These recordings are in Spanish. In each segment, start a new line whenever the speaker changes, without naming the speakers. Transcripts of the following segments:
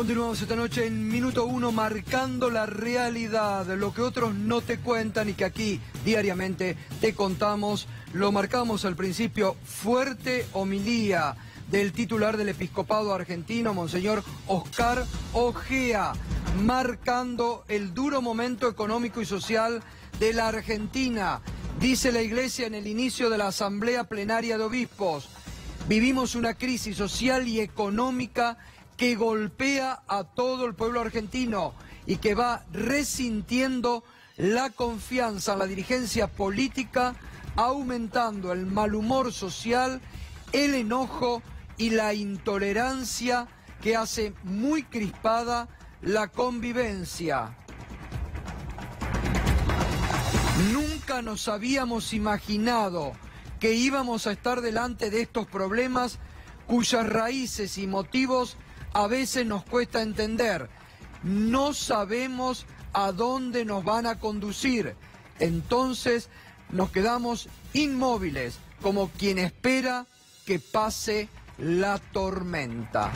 Continuamos esta noche en Minuto 1 marcando la realidad, lo que otros no te cuentan y que aquí diariamente te contamos. Lo marcamos al principio, fuerte homilía del titular del episcopado argentino, Monseñor Oscar Ojea, marcando el duro momento económico y social de la Argentina. Dice la Iglesia en el inicio de la Asamblea Plenaria de Obispos: vivimos una crisis social y económica que golpea a todo el pueblo argentino y que va resintiendo la confianza en la dirigencia política, aumentando el mal humor social, el enojo y la intolerancia que hace muy crispada la convivencia. Nunca nos habíamos imaginado que íbamos a estar delante de estos problemas cuyas raíces y motivos a veces nos cuesta entender. No sabemos a dónde nos van a conducir. Entonces nos quedamos inmóviles, como quien espera que pase la tormenta.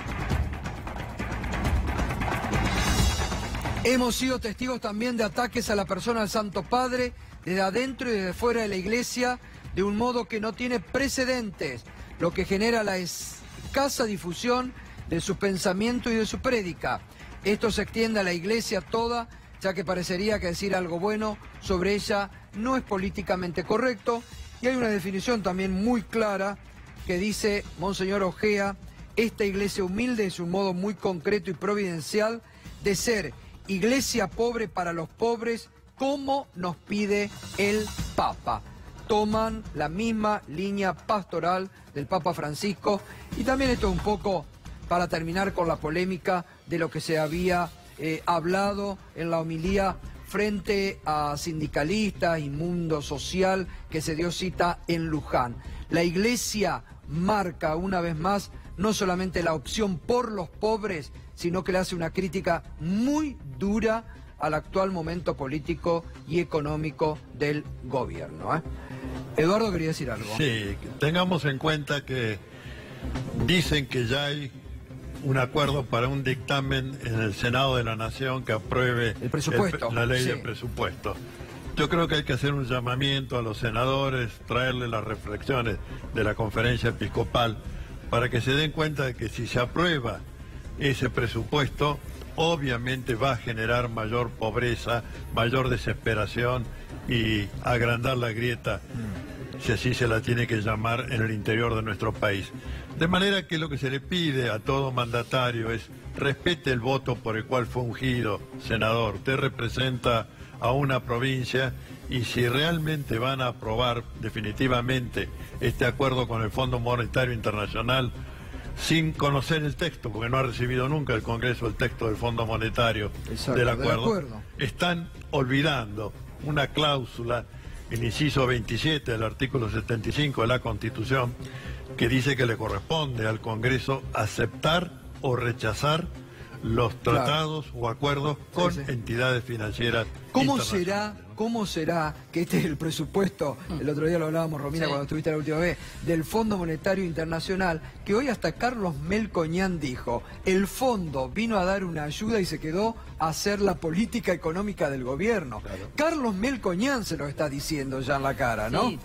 Hemos sido testigos también de ataques a la persona del Santo Padre, desde adentro y desde fuera de la Iglesia, de un modo que no tiene precedentes, lo que genera la escasa difusión de su pensamiento y de su prédica. Esto se extiende a la Iglesia toda, ya que parecería que decir algo bueno sobre ella no es políticamente correcto, y hay una definición también muy clara que dice Monseñor Ojea: esta Iglesia humilde es un modo muy concreto y providencial de ser Iglesia pobre para los pobres, como nos pide el Papa. Toman la misma línea pastoral del Papa Francisco, y también esto es un poco para terminar con la polémica de lo que se había hablado en la homilía frente a sindicalistas y mundo social que se dio cita en Luján. La Iglesia marca una vez más no solamente la opción por los pobres, sino que le hace una crítica muy dura al actual momento político y económico del gobierno. Eduardo quería decir algo.
Sí, tengamos en cuenta que dicen que ya hay un acuerdo para un dictamen en el Senado de la Nación que apruebe
el presupuesto,
la ley de presupuesto. Yo creo que hay que hacer un llamamiento a los senadores, traerle las reflexiones de la conferencia episcopal para que se den cuenta de que si se aprueba ese presupuesto, obviamente va a generar mayor pobreza, mayor desesperación y agrandar la grieta, si así se la tiene que llamar, en el interior de nuestro país. De manera que lo que se le pide a todo mandatario es: respete el voto por el cual fue ungido senador. Usted representa a una provincia, y si realmente van a aprobar definitivamente este acuerdo con el Fondo Monetario Internacional, sin conocer el texto, porque no ha recibido nunca el Congreso el texto del Fondo Monetario del acuerdo, están olvidando una cláusula, el inciso 27 del artículo 75 de la Constitución, que dice que le corresponde al Congreso aceptar o rechazar los tratados o acuerdos con entidades financieras.
¿Cómo será que este es el presupuesto? El otro día lo hablábamos, Romina, cuando estuviste la última vez, del Fondo Monetario Internacional, que hoy hasta Carlos Melconian dijo: el fondo vino a dar una ayuda y se quedó a hacer la política económica del gobierno. Claro. Carlos Melconian se lo está diciendo ya en la cara, ¿no?
Sí,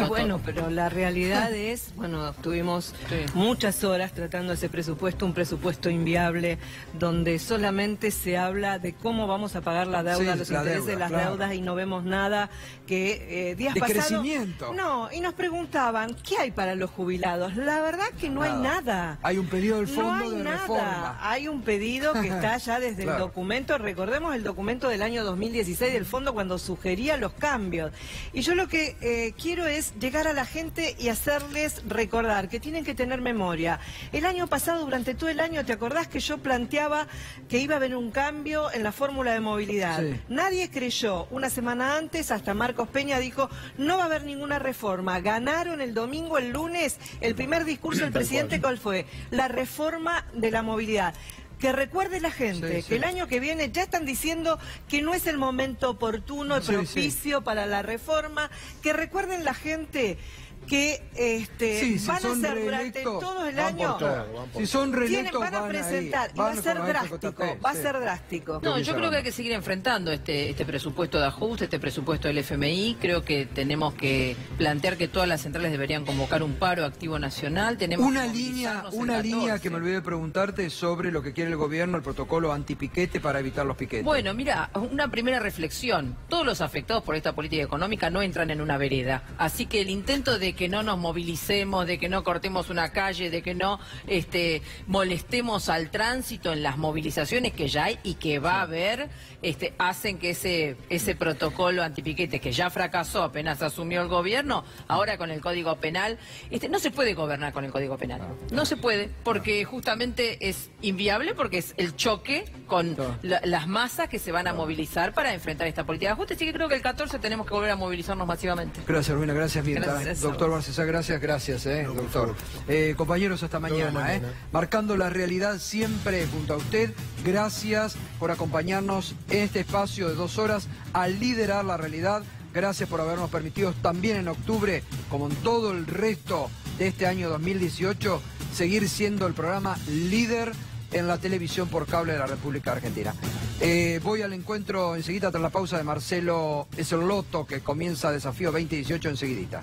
bueno, pero la realidad es, bueno, estuvimos muchas horas tratando ese presupuesto, un presupuesto inviable, donde solamente se habla de cómo vamos a pagar la deuda, los intereses de las deudas, y no vemos nada. Que días pasados,
crecimiento.
No, y nos preguntaban: ¿qué hay para los jubilados? La verdad que no hay nada.
Hay un pedido del fondo de reforma.
Hay un pedido que está ya desde el documento. Recordemos el documento del año 2016 del fondo, cuando sugería los cambios. Y yo lo que quiero es llegar a la gente y hacerles recordar que tienen que tener memoria. El año pasado, durante todo el año, ¿te acordás que yo planteaba que iba a haber un cambio en la fórmula de movilidad? Sí. Nadie creyó. Una semana antes, hasta Marcos Peña dijo: no va a haber ninguna reforma. Ganaron el domingo, el lunes, el primer discurso del presidente, ¿cuál fue? La reforma de la movilidad. Que recuerde la gente que el año que viene ya están diciendo que no es el momento oportuno y propicio para la reforma. Que recuerden la gente que
Sí,
van a ser durante todo el año.
Si son reelectos,
van a presentar, y va a ser drástico, va a ser drástico.
No, yo creo que hay que seguir enfrentando este presupuesto de ajuste, este presupuesto del FMI. Creo que tenemos que plantear que todas las centrales deberían convocar un paro activo nacional. Tenemos
una línea que me olvidé de preguntarte sobre lo que quiere el gobierno, el protocolo antipiquete para evitar los piquetes.
Bueno, mira, una primera reflexión. Todos los afectados por esta política económica no entran en una vereda. Así que el intento de que no nos movilicemos, de que no cortemos una calle, de que no molestemos al tránsito en las movilizaciones que ya hay y que va a haber, hacen que ese protocolo antipiquete que ya fracasó apenas asumió el gobierno, ahora con el Código Penal, no se puede gobernar con el Código Penal. No se puede, porque justamente es inviable, porque es el choque con las masas que se van a movilizar para enfrentar esta política de ajuste. Así que creo que el 14 tenemos que volver a movilizarnos masivamente.
Gracias, Rubina, gracias, Mirta.
Gracias.
Doctor Barcesá, gracias, doctor. Compañeros, hasta mañana. Marcando la realidad siempre junto a usted. Gracias por acompañarnos en este espacio de 2 horas a liderar la realidad. Gracias por habernos permitido también en octubre, como en todo el resto de este año 2018, seguir siendo el programa líder en la televisión por cable de la República Argentina. Voy al encuentro enseguida tras la pausa de Marcelo Esolotto, que comienza Desafío 2018 enseguidita.